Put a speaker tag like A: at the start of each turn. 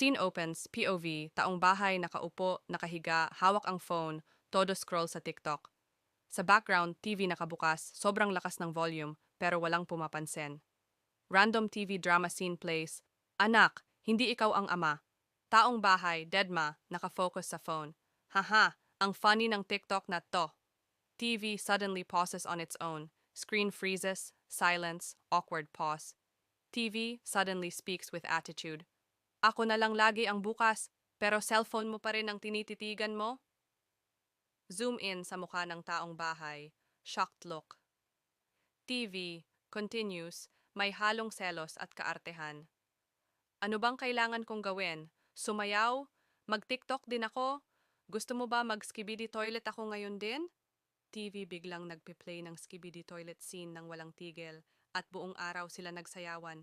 A: Scene opens, POV, taong bahay, nakaupo, nakahiga, hawak ang phone, todo scroll sa TikTok. Sa background, TV nakabukas, sobrang lakas ng volume, pero walang pumapansin. Random TV drama scene plays. Anak, hindi ikaw ang ama. Taong bahay, deadma, nakafocus sa phone. Haha, ang funny ng TikTok na to. TV suddenly pauses on its own. Screen freezes, silence, awkward pause. TV suddenly speaks with attitude. Ako na lang lagi ang bukas, pero cellphone mo pa rin ang tinititigan mo? Zoom in sa mukha ng taong bahay. Shocked look. TV continues, may halong selos at kaartehan. Ano bang kailangan kong gawin? Sumayaw? Mag-TikTok din ako? Gusto mo ba mag-skibidi toilet ako ngayon din? TV biglang nagpe-play ng skibidi toilet scene ng walang tigil at buong araw sila nagsayawan.